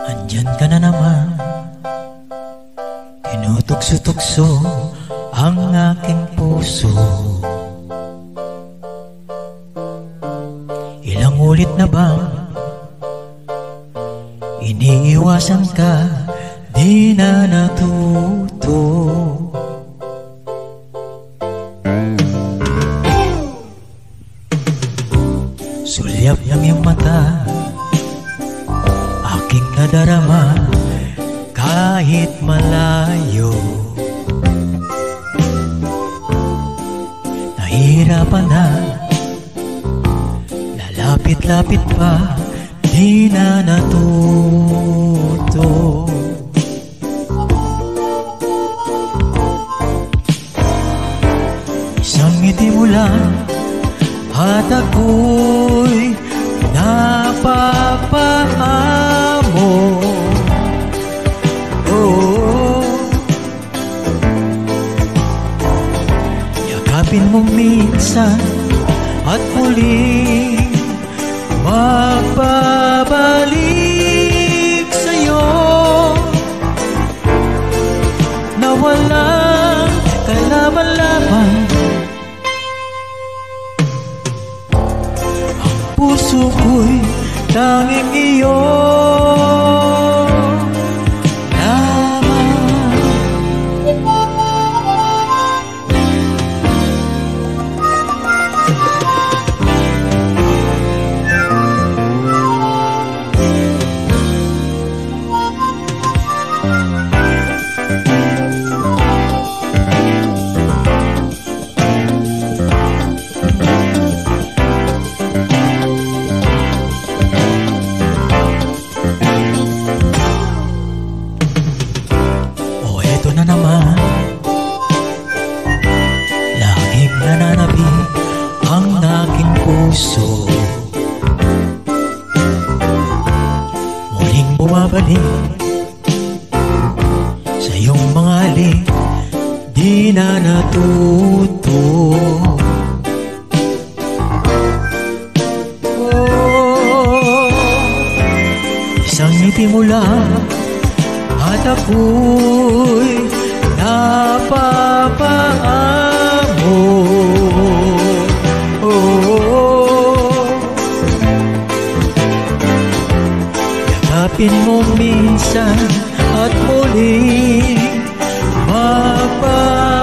Andyan ka na naman, tinutugso-tugso ang aking puso. Ilang ulit na bang iniiwasan ka, di na natuto. Sulyap ng iyong mata, aking nadarama kahit malayo. Nahihirapan na, lalapit-lapit pa, di na natuto. Isang ngiti mo lang at ako'y napapaamo. Yakapin mo minsan at muling magbabalik sa'yo na walang kalaban-laban. Ang puso ko'y tanging iyo. Na naman, laging nananabik ang aking puso. Muling bumabalik sa iyong mga halik, di na natuto. Isang ngiti mo lang at ako'y napapaamo. Yakapin mo minsan at muling magpapaalala.